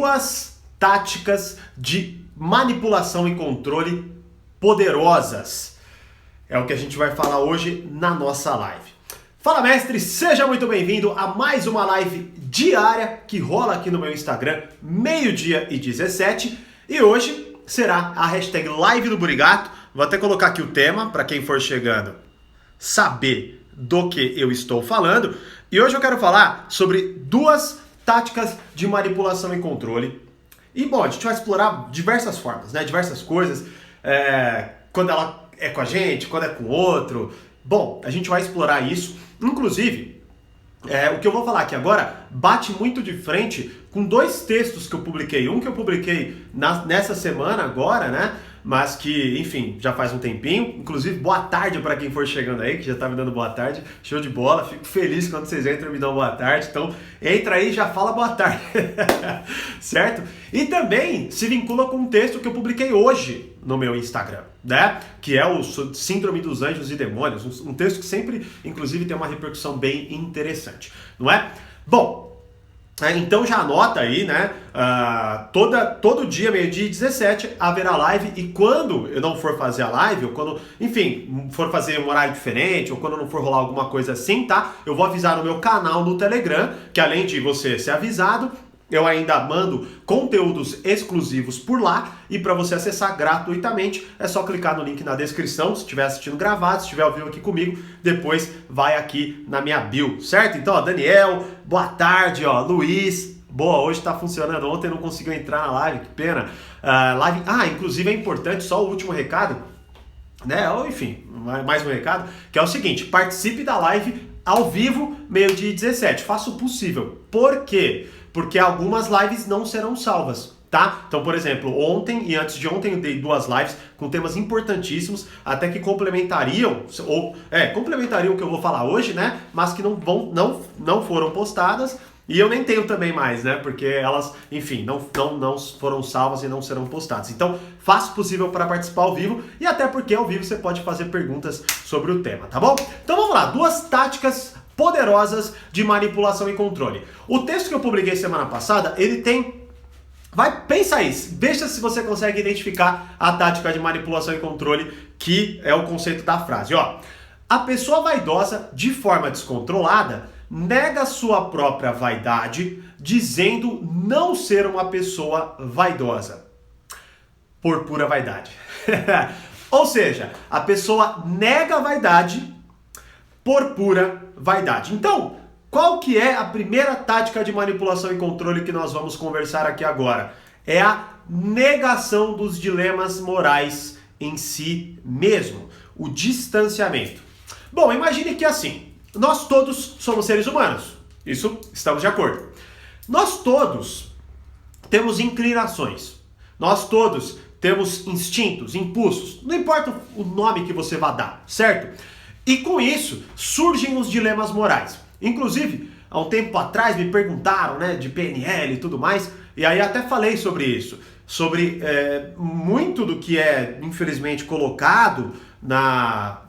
Duas táticas de manipulação e controle poderosas. É o que a gente vai falar hoje na nossa live. Fala, mestre, seja muito bem-vindo a mais uma live diária que rola aqui no meu Instagram, 12h17. E hoje será a hashtag Live do Burigato. Vou até colocar aqui o tema para quem for chegando saber do que eu estou falando. E hoje eu quero falar sobre duas táticas de manipulação e controle. E, bom, a gente vai explorar diversas formas, né? Diversas coisas. Quando ela é com a gente, quando é com o outro. Bom, a gente vai explorar isso. Inclusive, o que eu vou falar aqui agora bate muito de frente com dois textos que eu publiquei. Um que eu publiquei nessa semana agora, né? Mas que, enfim, já faz um tempinho. Inclusive, boa tarde para quem for chegando aí, que já tá me dando boa tarde. Show de bola, fico feliz quando vocês entram e me dão boa tarde. Então, entra aí e já fala boa tarde. Certo? E também se vincula com um texto que eu publiquei hoje no meu Instagram, né? Que é o Síndrome dos Anjos e Demônios. Um texto que sempre, inclusive, tem uma repercussão bem interessante, não é? Bom, então já anota aí, né? Todo dia, 12h17, haverá live. E quando eu não for fazer a live, ou quando, enfim, for fazer um horário diferente, ou quando não for rolar alguma coisa assim, tá? Eu vou avisar no meu canal no Telegram, que além de você ser avisado, eu ainda mando conteúdos exclusivos por lá. E para você acessar gratuitamente, é só clicar no link na descrição. Se estiver assistindo gravado, se estiver ao vivo aqui comigo, depois vai aqui na minha bio, certo? Então, ó, Daniel, boa tarde, ó, Luiz, boa, hoje tá funcionando. Ontem não conseguiu entrar na live, que pena. Inclusive é importante, só o último recado, né? Ou enfim, mais um recado, que é o seguinte: participe da live ao vivo, 12h17. Faça o possível. Por quê? Porque algumas lives não serão salvas, tá? Então, por exemplo, ontem e antes de ontem eu dei duas lives com temas importantíssimos, até que complementariam o que eu vou falar hoje, né? Mas que não foram postadas. E eu nem tenho também mais, né? Porque elas, enfim, não foram salvas e não serão postadas. Então, faça o possível para participar ao vivo. E até porque ao vivo você pode fazer perguntas sobre o tema, tá bom? Então vamos lá, duas táticas poderosas de manipulação e controle. O texto que eu publiquei semana passada, ele tem... Pensa aí, veja se você consegue identificar a tática de manipulação e controle, que é o conceito da frase. Ó, a pessoa vaidosa, de forma descontrolada, nega sua própria vaidade, dizendo não ser uma pessoa vaidosa. Por pura vaidade. Ou seja, a pessoa nega a vaidade por pura vaidade. Então, qual que é a primeira tática de manipulação e controle que nós vamos conversar aqui agora? É a negação dos dilemas morais em si mesmo, o distanciamento. Bom, imagine que assim, nós todos somos seres humanos, isso estamos de acordo. Nós todos temos inclinações, nós todos temos instintos, impulsos, não importa o nome que você vá dar, certo? E com isso surgem os dilemas morais. Inclusive, há um tempo atrás me perguntaram, né, de PNL e tudo mais, e aí até falei sobre isso, sobre muito do que é, infelizmente, colocado no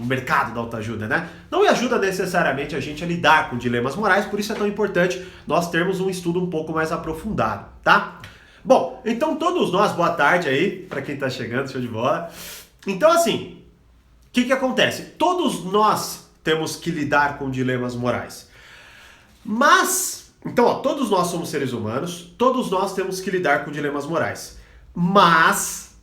mercado da autoajuda, né? Não ajuda necessariamente a gente a lidar com dilemas morais, por isso é tão importante nós termos um estudo um pouco mais aprofundado, tá? Bom, então todos nós, boa tarde aí, para quem tá chegando, show de bola. Então assim, o que acontece? Todos nós temos que lidar com dilemas morais. Então, todos nós somos seres humanos, todos nós temos que lidar com dilemas morais. Mas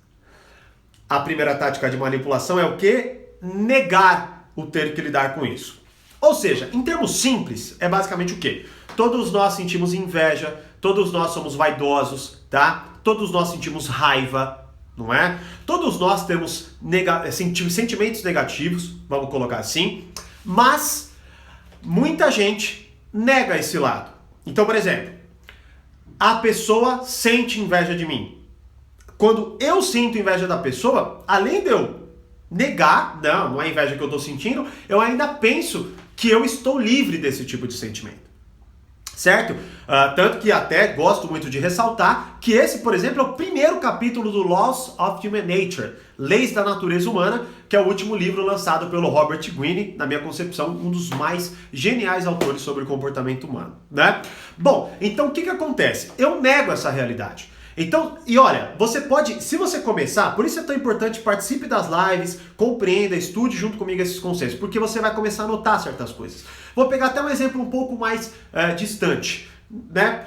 a primeira tática de manipulação é o quê? Negar o ter que lidar com isso. Ou seja, em termos simples, é basicamente o quê? Todos nós sentimos inveja, todos nós somos vaidosos, tá? Todos nós sentimos raiva, não é? Todos nós temos sentimentos negativos, vamos colocar assim, mas muita gente nega esse lado. Então, por exemplo, a pessoa sente inveja de mim. Quando eu sinto inveja da pessoa, além de eu negar, não é inveja que eu estou sentindo, eu ainda penso que eu estou livre desse tipo de sentimento. certo? Tanto que até gosto muito de ressaltar que esse, por exemplo, é o primeiro capítulo do Laws of Human Nature, Leis da Natureza Humana, que é o último livro lançado pelo Robert Greene, na minha concepção, um dos mais geniais autores sobre o comportamento humano, né? Bom, então o que acontece? Eu nego essa realidade. Então, e olha, você pode, se você começar, por isso é tão importante, participe das lives, compreenda, estude junto comigo esses conceitos, porque você vai começar a notar certas coisas. Vou pegar até um exemplo um pouco mais distante, né?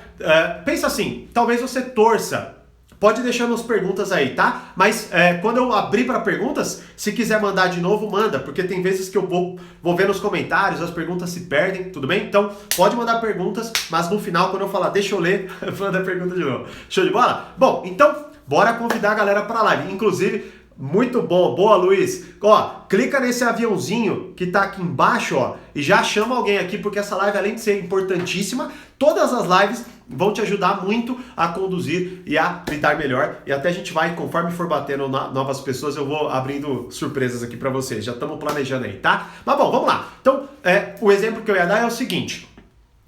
Pensa assim, talvez você torça, pode deixar nas perguntas aí, tá? Mas quando eu abrir para perguntas, se quiser mandar de novo, manda, porque tem vezes que eu vou ver nos comentários, as perguntas se perdem, tudo bem? Então, pode mandar perguntas, mas no final, quando eu falar, deixa eu ler, manda a pergunta de novo. Show de bola? Bom, então, bora convidar a galera para a live. Inclusive, muito bom, boa Luiz. Ó, clica nesse aviãozinho que tá aqui embaixo, ó, e já chama alguém aqui, porque essa live, além de ser importantíssima, todas as lives vão te ajudar muito a conduzir e a lidar melhor. E até a gente vai, conforme for batendo novas pessoas, eu vou abrindo surpresas aqui para vocês. Já estamos planejando aí, tá? Mas bom, vamos lá. Então, o exemplo que eu ia dar é o seguinte.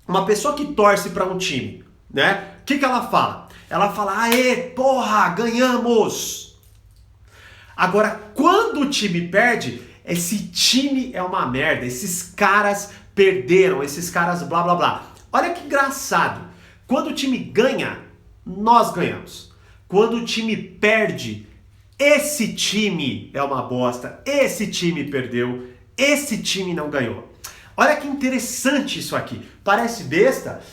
Uma pessoa que torce para um time, né? O que ela fala? Ela fala, aê, porra, ganhamos! Agora, quando o time perde, esse time é uma merda, esses caras perderam, esses caras blá blá blá. Olha que engraçado, quando o time ganha, nós ganhamos. Quando o time perde, esse time é uma bosta, esse time perdeu, esse time não ganhou. Olha que interessante isso aqui, parece besta,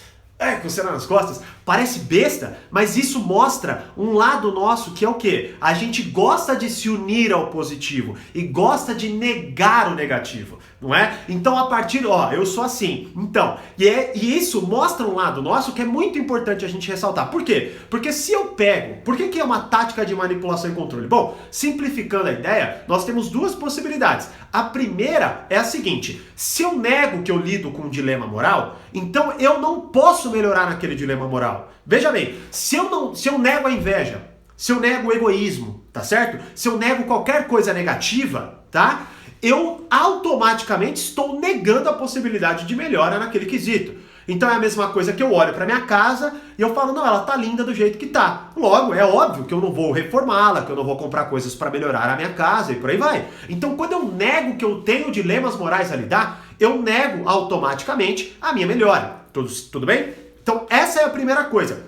coceira nas costas, parece besta, mas isso mostra um lado nosso que é o quê? A gente gosta de se unir ao positivo e gosta de negar o negativo, não é? Então a partir, eu sou assim, então, e isso mostra um lado nosso que é muito importante a gente ressaltar. Por quê? Porque se eu pego, por que é uma tática de manipulação e controle? Bom, simplificando a ideia, nós temos duas possibilidades. A primeira é a seguinte, se eu nego que eu lido com um dilema moral, então eu não posso melhorar naquele dilema moral. Veja bem, se eu nego a inveja, se eu nego o egoísmo, tá certo? Se eu nego qualquer coisa negativa, tá? Eu automaticamente estou negando a possibilidade de melhora naquele quesito. Então é a mesma coisa que eu olho para minha casa e eu falo, não, ela tá linda do jeito que tá. Logo, é óbvio que eu não vou reformá-la, que eu não vou comprar coisas para melhorar a minha casa e por aí vai. Então quando eu nego que eu tenho dilemas morais a lidar, eu nego automaticamente a minha melhora. Tudo bem? Então essa é a primeira coisa.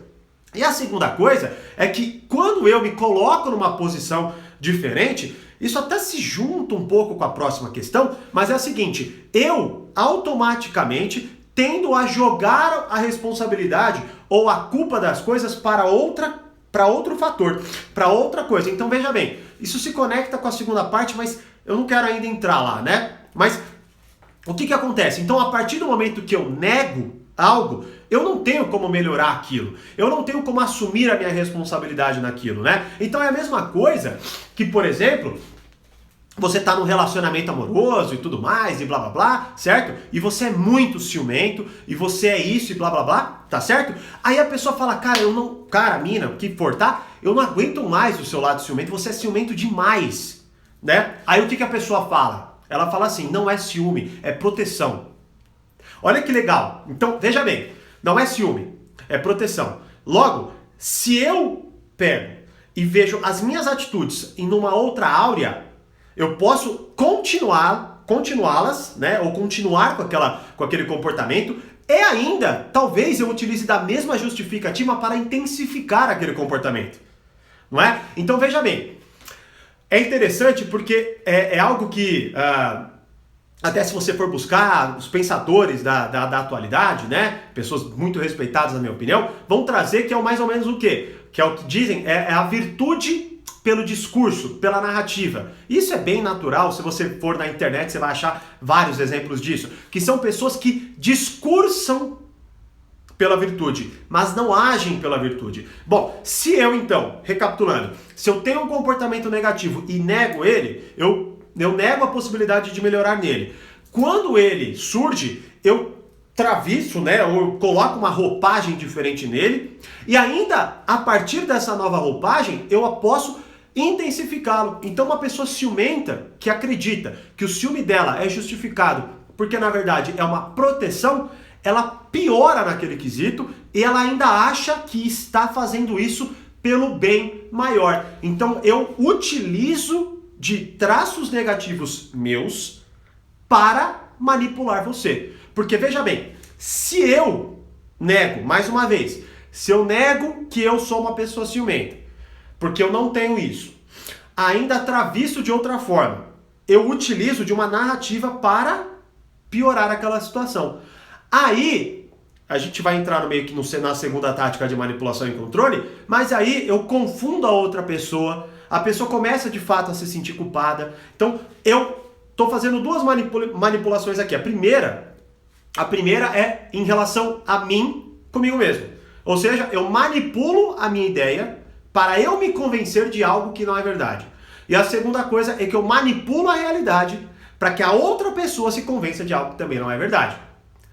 E a segunda coisa é que quando eu me coloco numa posição diferente, isso até se junta um pouco com a próxima questão, mas é o seguinte, eu automaticamente tendo a jogar a responsabilidade ou a culpa das coisas para outro fator, para outra coisa. Então veja bem, isso se conecta com a segunda parte, mas eu não quero ainda entrar lá, né? Mas o que acontece? Então a partir do momento que eu nego algo, eu não tenho como melhorar aquilo. Eu não tenho como assumir a minha responsabilidade naquilo, né? Então é a mesma coisa que, por exemplo, você tá num relacionamento amoroso e tudo mais, e blá blá blá, certo? E você é muito ciumento, e você é isso e blá blá blá, tá certo? Aí a pessoa fala, cara, mina, o que for, tá? Eu não aguento mais o seu lado ciumento, você é ciumento demais, né? Aí o que a pessoa fala? Ela fala assim, não é ciúme, é proteção. Olha que legal. Então, veja bem, não é ciúme, é proteção. Logo, se eu pego e vejo as minhas atitudes em uma outra áurea, eu posso continuá-las, né? Ou continuar com aquele comportamento e ainda, talvez eu utilize da mesma justificativa para intensificar aquele comportamento. Não é? Então, veja bem, é interessante porque é algo que... até se você for buscar os pensadores da atualidade, né? Pessoas muito respeitadas, na minha opinião, vão trazer que é mais ou menos o quê? Que é o que dizem, é a virtude pelo discurso, pela narrativa. Isso é bem natural, se você for na internet você vai achar vários exemplos disso, que são pessoas que discursam pela virtude, mas não agem pela virtude. Bom, se eu então, recapitulando, se eu tenho um comportamento negativo e nego ele, eu nego a possibilidade de melhorar nele. Quando ele surge, eu travisso, né, ou eu coloco uma roupagem diferente nele, e ainda a partir dessa nova roupagem, eu posso intensificá-lo. Então uma pessoa ciumenta que acredita que o ciúme dela é justificado porque na verdade é uma proteção, ela piora naquele quesito e ela ainda acha que está fazendo isso pelo bem maior. Então eu utilizo de traços negativos meus para manipular você. Porque veja bem, se eu nego, mais uma vez, se eu nego que eu sou uma pessoa ciumenta, porque eu não tenho isso, ainda travisto de outra forma, eu utilizo de uma narrativa para piorar aquela situação. Aí, a gente vai entrar no meio que na segunda tática de manipulação e controle, mas aí eu confundo a outra pessoa, a pessoa começa de fato a se sentir culpada. Então, eu estou fazendo duas manipulações aqui. A primeira é em relação a mim, comigo mesmo. Ou seja, eu manipulo a minha ideia para eu me convencer de algo que não é verdade. E a segunda coisa é que eu manipulo a realidade para que a outra pessoa se convença de algo que também não é verdade.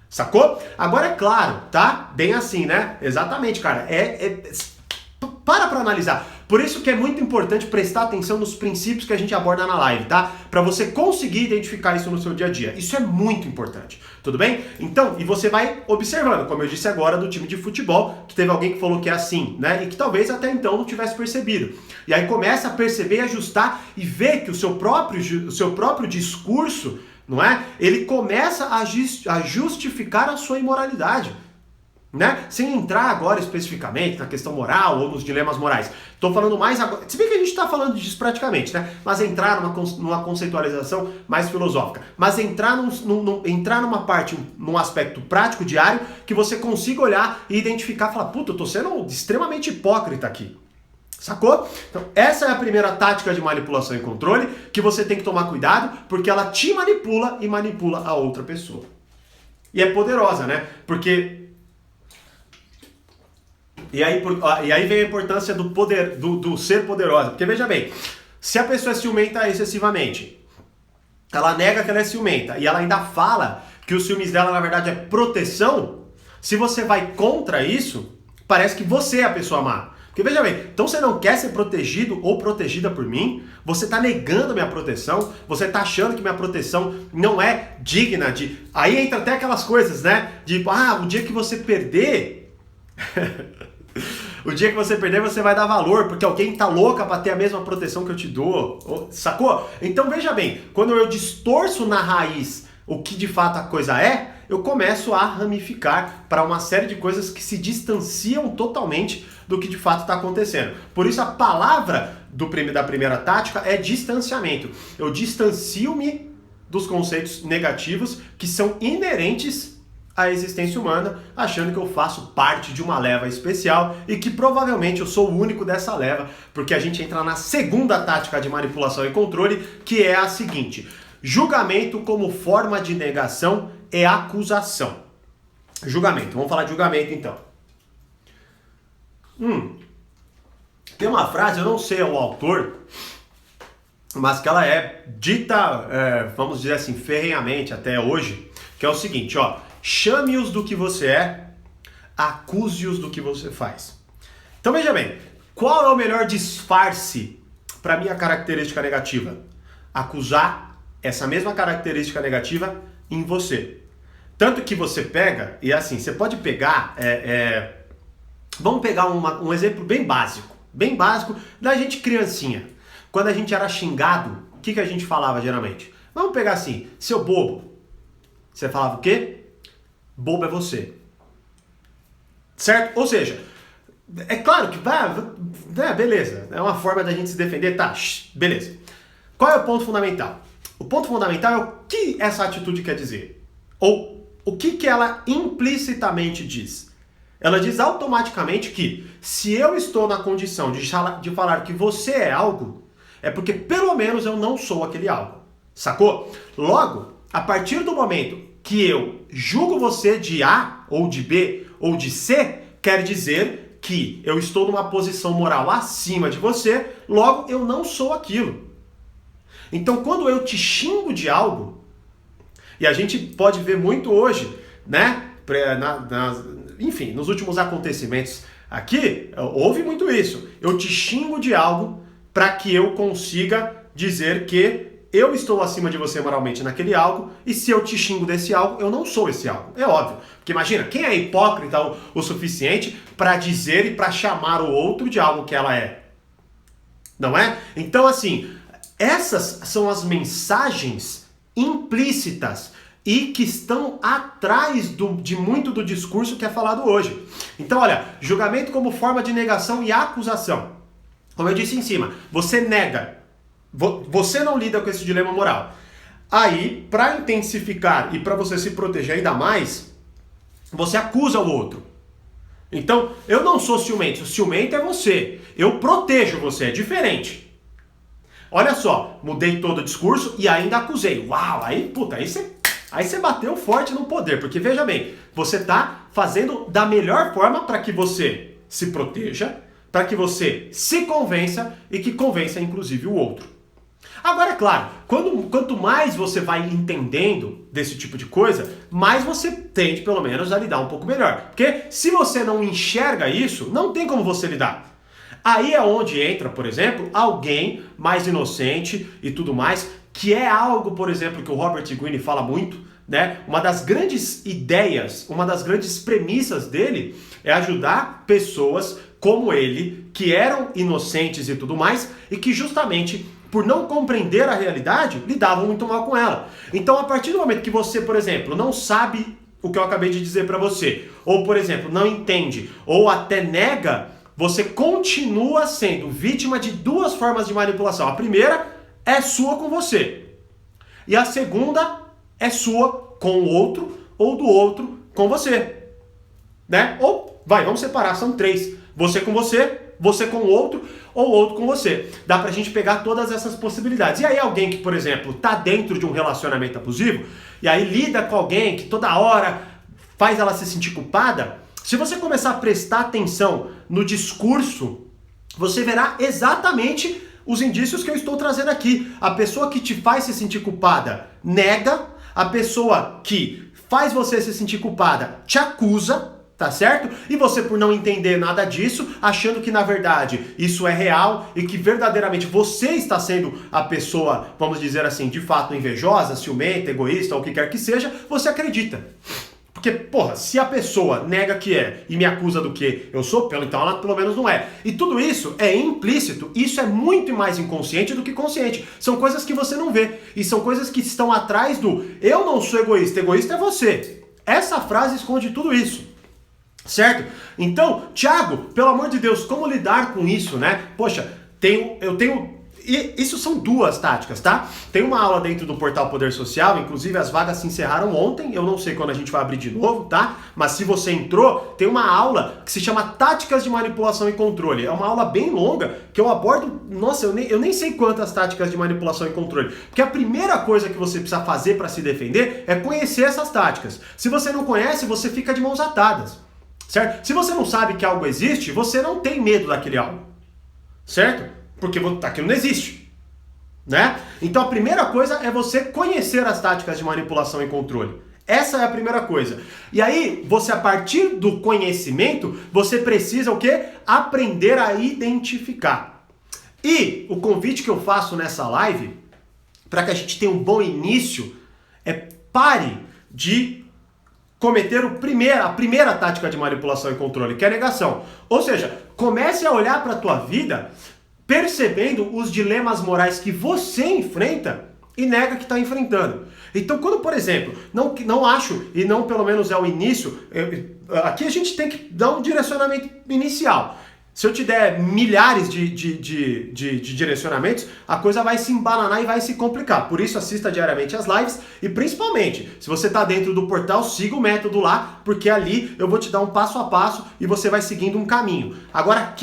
Sacou? Agora é claro, tá? Bem assim, né? Exatamente, cara. Para analisar. Por isso que é muito importante prestar atenção nos princípios que a gente aborda na live, tá? Para você conseguir identificar isso no seu dia a dia. Isso é muito importante, tudo bem? Então, e você vai observando, como eu disse agora do time de futebol, que teve alguém que falou que é assim, né? E que talvez até então não tivesse percebido. E aí começa a perceber, ajustar e ver que o seu próprio discurso, não é? Ele começa a justificar a sua imoralidade. Né? Sem entrar agora especificamente na questão moral ou nos dilemas morais. Estou falando mais agora, se bem que a gente está falando disso praticamente, né? Mas entrar numa conceitualização mais filosófica. Mas entrar numa parte, num aspecto prático, diário, que você consiga olhar e identificar e falar, puta, eu estou sendo extremamente hipócrita aqui. Sacou? Então, essa é a primeira tática de manipulação e controle que você tem que tomar cuidado, porque ela te manipula e manipula a outra pessoa. E é poderosa, né? Porque... E aí vem a importância do poder, do ser poderosa. Porque veja bem, se a pessoa é ciumenta excessivamente, ela nega que ela é ciumenta e ela ainda fala que os ciúmes dela na verdade é proteção, se você vai contra isso, parece que você é a pessoa má. Porque veja bem, então você não quer ser protegido ou protegida por mim, você está negando minha proteção, você está achando que minha proteção não é digna de... Aí entra até aquelas coisas, né? De, o dia que você perder... O dia que você perder, você vai dar valor, porque alguém tá louca pra ter a mesma proteção que eu te dou, sacou? Então veja bem, quando eu distorço na raiz o que de fato a coisa é, eu começo a ramificar para uma série de coisas que se distanciam totalmente do que de fato está acontecendo. Por isso a palavra da primeira tática é distanciamento. Eu distancio-me dos conceitos negativos que são inerentes a existência humana, achando que eu faço parte de uma leva especial e que provavelmente eu sou o único dessa leva, porque a gente entra na segunda tática de manipulação e controle, que é a seguinte: julgamento como forma de negação é acusação. Julgamento, vamos falar de julgamento então. Tem uma frase, eu não sei o autor, mas que ela é dita, vamos dizer assim, ferrenhamente até hoje, que é o seguinte, ó: chame-os do que você é, acuse-os do que você faz. Então veja bem, qual é o melhor disfarce para minha característica negativa? Acusar essa mesma característica negativa em você. Tanto que você pega, e assim, você pode pegar, vamos pegar um exemplo bem básico da gente criancinha. Quando a gente era xingado, o que a gente falava geralmente? Vamos pegar assim, seu bobo. Você falava o quê? Bobo é você. Certo? Ou seja, é claro que beleza, é uma forma da gente se defender, tá, beleza. Qual é o ponto fundamental? O ponto fundamental é o que essa atitude quer dizer. Ou o que ela implicitamente diz. Ela diz automaticamente que se eu estou na condição de falar que você é algo, é porque pelo menos eu não sou aquele algo. Sacou? Logo, a partir do momento que eu julgo você de A, ou de B, ou de C, quer dizer que eu estou numa posição moral acima de você, logo eu não sou aquilo. Então quando eu te xingo de algo, e a gente pode ver muito hoje, né, enfim, nos últimos acontecimentos aqui, houve muito isso. Eu te xingo de algo para que eu consiga dizer que eu estou acima de você moralmente naquele algo, e se eu te xingo desse algo, eu não sou esse algo. É óbvio. Porque imagina, quem é hipócrita o suficiente para dizer e para chamar o outro de algo que ela é? Não é? Então, assim, essas são as mensagens implícitas e que estão atrás de muito do discurso que é falado hoje. Então, olha, julgamento como forma de negação e acusação. Como eu disse em cima, você nega, você não lida com esse dilema moral. Aí, para intensificar e para você se proteger ainda mais, você acusa o outro. Então, eu não sou ciumento, o ciumento é você. Eu protejo você, é diferente. Olha só, mudei todo o discurso e ainda acusei. Uau, aí você bateu forte no poder, porque veja bem, você está fazendo da melhor forma para que você se proteja, para que você se convença e que convença inclusive o outro. Agora, é claro, quanto mais você vai entendendo desse tipo de coisa, mais você tende, pelo menos, a lidar um pouco melhor. Porque se você não enxerga isso, não tem como você lidar. Aí é onde entra, por exemplo, alguém mais inocente e tudo mais, que é algo, por exemplo, que o Robert Greene fala muito, né? Uma das grandes ideias, uma das grandes premissas dele é ajudar pessoas como ele, que eram inocentes e tudo mais, e que justamente por não compreender a realidade, lidavam muito mal com ela. Então, a partir do momento que você, por exemplo, não sabe o que eu acabei de dizer para você, ou, por exemplo, não entende, ou até nega, você continua sendo vítima de duas formas de manipulação. A primeira é sua com você. E a segunda é sua com o outro, ou do outro com você. Né? Ou, vamos separar, são três. Você com você com o outro, ou outro com você. Dá pra gente pegar todas essas possibilidades. E aí alguém que, por exemplo, tá dentro de um relacionamento abusivo, e aí lida com alguém que toda hora faz ela se sentir culpada, se você começar a prestar atenção no discurso, você verá exatamente os indícios que eu estou trazendo aqui. A pessoa que te faz se sentir culpada nega, a pessoa que faz você se sentir culpada te acusa, tá certo? E você, por não entender nada disso, achando que na verdade isso é real e que verdadeiramente você está sendo a pessoa, vamos dizer assim, de fato invejosa, ciumenta, egoísta ou o que quer que seja, você acredita. Porque, porra, se a pessoa nega que é e me acusa do que eu sou, então ela pelo menos não é. E tudo isso é implícito, isso é muito mais inconsciente do que consciente. São coisas que você não vê. E são coisas que estão atrás do eu não sou egoísta é você. Essa frase esconde tudo isso. Certo? Então, Thiago, pelo amor de Deus, como lidar com isso, né? Poxa, eu tenho... E isso são duas táticas, tá? Tem uma aula dentro do portal Poder Social, inclusive as vagas se encerraram ontem, eu não sei quando a gente vai abrir de novo, tá? Mas se você entrou, tem uma aula que se chama Táticas de Manipulação e Controle. É uma aula bem longa que eu abordo, nossa, eu nem sei quantas táticas de manipulação e controle. Porque a primeira coisa que você precisa fazer para se defender é conhecer essas táticas. Se você não conhece, você fica de mãos atadas. Certo? Se você não sabe que algo existe, você não tem medo daquele algo. Certo? Porque aquilo não existe. Né? Então a primeira coisa é você conhecer as táticas de manipulação e controle. Essa é a primeira coisa. E aí, você a partir do conhecimento, você precisa o quê? Aprender a identificar. E o convite que eu faço nessa live, para que a gente tenha um bom início, é pare de cometer a primeira tática de manipulação e controle, que é a negação. Ou seja, comece a olhar para a tua vida percebendo os dilemas morais que você enfrenta e nega que está enfrentando. Então, quando, por exemplo, não acho, e não pelo menos é o início, aqui a gente tem que dar um direcionamento inicial. Se eu te der milhares de direcionamentos, a coisa vai se embananar e vai se complicar. Por isso, assista diariamente as lives e, principalmente, se você está dentro do portal, siga o método lá, porque ali eu vou te dar um passo a passo e você vai seguindo um caminho. Agora,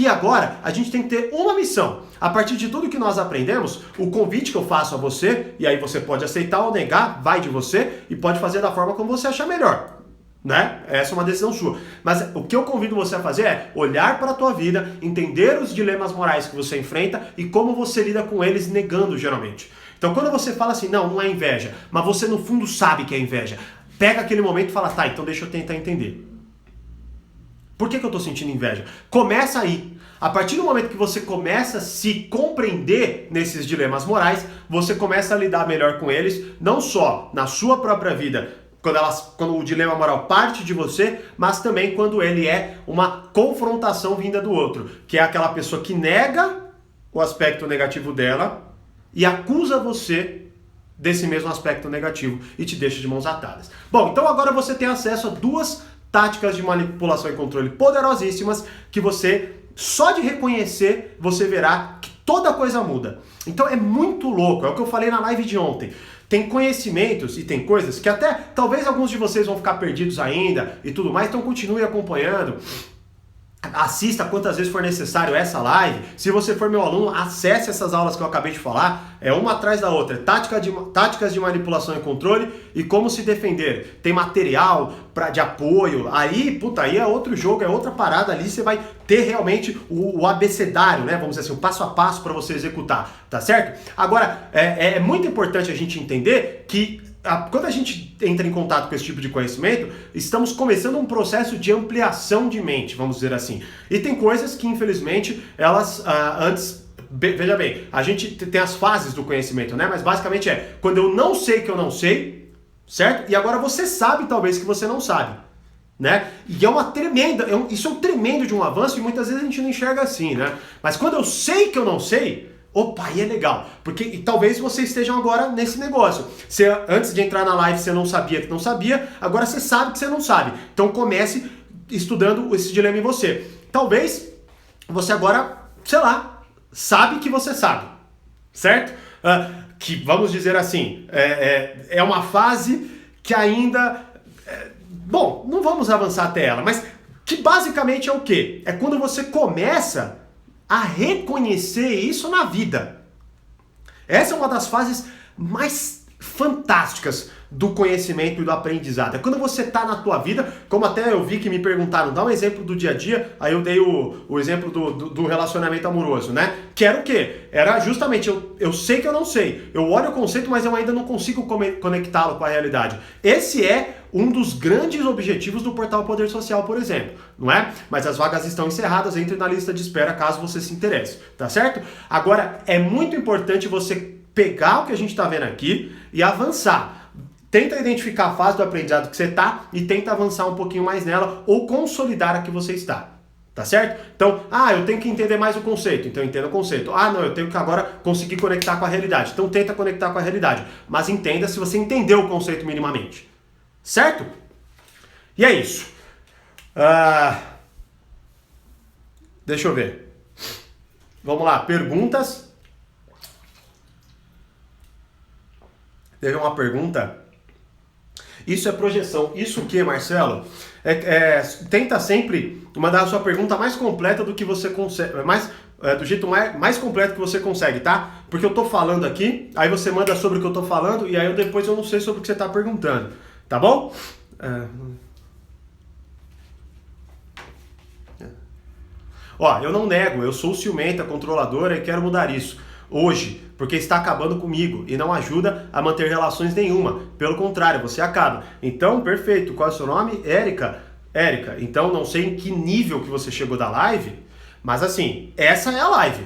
a gente tem que ter uma missão. A partir de tudo que nós aprendemos, o convite que eu faço a você, e aí você pode aceitar ou negar, vai de você, e pode fazer da forma como você achar melhor. Né? Essa é uma decisão sua. Mas o que eu convido você a fazer é olhar para a tua vida, entender os dilemas morais que você enfrenta e como você lida com eles negando geralmente. Então quando você fala assim, não é inveja, mas você no fundo sabe que é inveja, pega aquele momento e fala, tá, então deixa eu tentar entender. Por que eu estou sentindo inveja? Começa aí. A partir do momento que você começa a se compreender nesses dilemas morais, você começa a lidar melhor com eles, não só na sua própria vida, quando o dilema moral parte de você, mas também quando ele é uma confrontação vinda do outro, que é aquela pessoa que nega o aspecto negativo dela e acusa você desse mesmo aspecto negativo e te deixa de mãos atadas. Bom, então agora você tem acesso a 2 táticas de manipulação e controle poderosíssimas que você, só de reconhecer, você verá que toda coisa muda. Então é muito louco, é o que eu falei na live de ontem. Tem conhecimentos e tem coisas que até talvez alguns de vocês vão ficar perdidos ainda e tudo mais, então continue acompanhando. Assista quantas vezes for necessário essa live. Se você for meu aluno, acesse essas aulas que eu acabei de falar. É uma atrás da outra. Táticas de manipulação e controle e como se defender. Tem material de apoio. Aí é outro jogo, é outra parada ali. Você vai ter realmente o abecedário, né? Vamos dizer assim, o passo a passo para você executar. Tá certo? Agora, é muito importante a gente entender que quando a gente entra em contato com esse tipo de conhecimento, estamos começando um processo de ampliação de mente, vamos dizer assim. E tem coisas que, infelizmente, elas antes... Veja bem, a gente tem as fases do conhecimento, né? Mas basicamente é quando eu não sei que eu não sei, certo? E agora você sabe, talvez, que você não sabe, né? E é uma tremenda... Isso é um tremendo de um avanço e muitas vezes a gente não enxerga assim, né? Mas quando eu sei que eu não sei... Opa, aí é legal, porque talvez vocês estejam agora nesse negócio. Antes de entrar na live você não sabia que não sabia, agora você sabe que você não sabe. Então comece estudando esse dilema em você. Talvez você agora, sei lá, sabe que você sabe, certo? Que vamos dizer assim, é uma fase que ainda... bom, não vamos avançar até ela, mas que basicamente é o quê? É quando você começa a reconhecer isso na vida. Essa é uma das fases mais fantásticas do conhecimento e do aprendizado. É quando você está na tua vida, como até eu vi que me perguntaram, dá um exemplo do dia a dia, aí eu dei o exemplo do relacionamento amoroso, né? Que era o quê? Era justamente, eu sei que eu não sei, eu olho o conceito, mas eu ainda não consigo conectá-lo com a realidade. Esse é um dos grandes objetivos do Portal Poder Social, por exemplo, não é? Mas as vagas estão encerradas, entre na lista de espera caso você se interesse, tá certo? Agora, é muito importante você pegar o que a gente está vendo aqui e avançar. Tenta identificar a fase do aprendizado que você está e tenta avançar um pouquinho mais nela ou consolidar a que você está. Tá certo? Então, eu tenho que entender mais o conceito, então entenda o conceito. Não, eu tenho que agora conseguir conectar com a realidade. Então tenta conectar com a realidade. Mas entenda se você entendeu o conceito minimamente. Certo? E é isso. Deixa eu ver. Vamos lá, perguntas. Teve uma pergunta. Isso é projeção. Isso o que, Marcelo? Tenta sempre mandar a sua pergunta mais completa do que você consegue. Do jeito mais completo que você consegue, tá? Porque eu tô falando aqui, aí você manda sobre o que eu tô falando e aí depois eu não sei sobre o que você tá perguntando. Tá bom? Eu não nego, eu sou ciumenta, controladora e quero mudar isso hoje, porque está acabando comigo e não ajuda a manter relações nenhuma. Pelo contrário, você acaba. Então, perfeito. Qual é o seu nome? Érica. Érica, então não sei em que nível que você chegou da live, mas assim, essa é a live.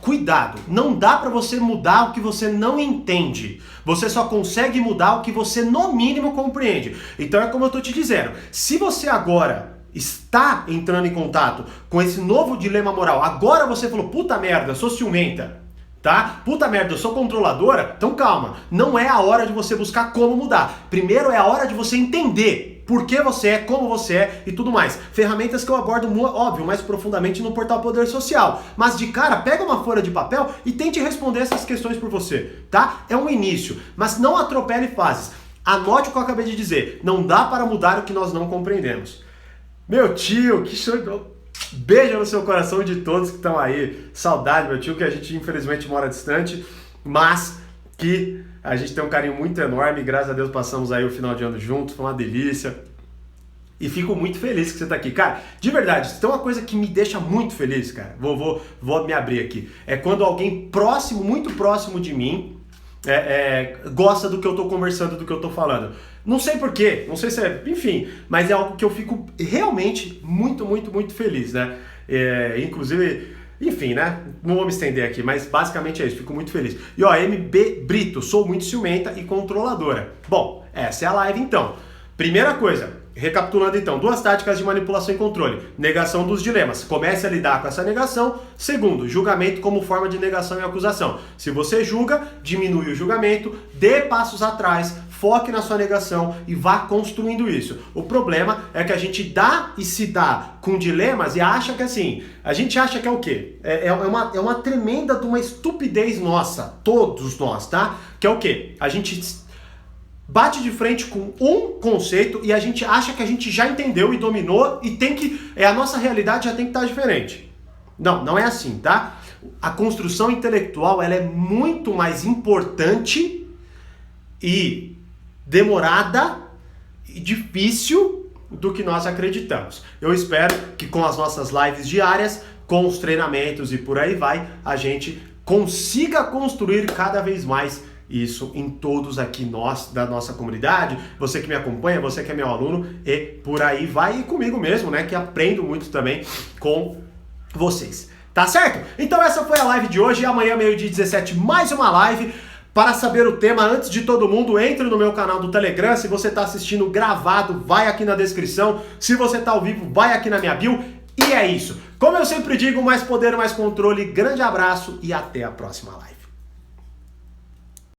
Cuidado, não dá pra você mudar o que você não entende. Você só consegue mudar o que você no mínimo compreende. Então é como eu tô te dizendo, se você agora está entrando em contato com esse novo dilema moral, agora você falou, puta merda, eu sou ciumenta, tá? Puta merda, eu sou controladora, então calma, não é a hora de você buscar como mudar. Primeiro é a hora de você entender por que você é, como você é e tudo mais. Ferramentas que eu abordo, óbvio, mais profundamente no Portal Poder Social. Mas de cara, pega uma folha de papel e tente responder essas questões por você, tá? É um início, mas não atropele fases. Anote o que eu acabei de dizer. Não dá para mudar o que nós não compreendemos. Meu tio, que show! Beijo no seu coração de todos que estão aí. Saudade, meu tio, que a gente infelizmente mora distante, mas que a gente tem um carinho muito enorme. Graças a Deus passamos aí o final de ano juntos, foi uma delícia. E fico muito feliz que você está aqui. Cara, de verdade, tem uma coisa que me deixa muito feliz, cara. Vou me abrir aqui. É quando alguém próximo, muito próximo de mim, gosta do que eu estou conversando, do que eu estou falando. Não sei porquê, não sei se é, enfim, mas é algo que eu fico realmente muito, muito, muito feliz, né? Inclusive, enfim, né? Não vou me estender aqui, mas basicamente é isso, fico muito feliz. E ó, MB Brito, sou muito ciumenta e controladora. Bom, essa é a live então. Primeira coisa, recapitulando então, 2 táticas de manipulação e controle. Negação dos dilemas. Comece a lidar com essa negação. Segundo, julgamento como forma de negação e acusação. Se você julga, diminui o julgamento, dê passos atrás, foque na sua negação e vá construindo isso. O problema é que a gente dá e se dá com dilemas e acha que assim, a gente acha que é o quê? É uma tremenda de uma estupidez nossa, todos nós, tá? Que é o quê? A gente bate de frente com um conceito e a gente acha que a gente já entendeu e dominou e tem que, a nossa realidade já tem que estar diferente. Não, não é assim, tá? A construção intelectual, ela é muito mais importante e demorada e difícil do que nós acreditamos. Eu espero que com as nossas lives diárias, com os treinamentos e por aí vai, a gente consiga construir cada vez mais isso em todos aqui nós, da nossa comunidade, você que me acompanha, você que é meu aluno e por aí vai, e comigo mesmo, né, que aprendo muito também com vocês. Tá certo? Então essa foi a live de hoje, amanhã meio-dia 17 mais uma live. Para saber o tema antes de todo mundo, entre no meu canal do Telegram. Se você está assistindo gravado, vai aqui na descrição. Se você está ao vivo, vai aqui na minha bio. E é isso. Como eu sempre digo, mais poder, mais controle. Grande abraço e até a próxima live.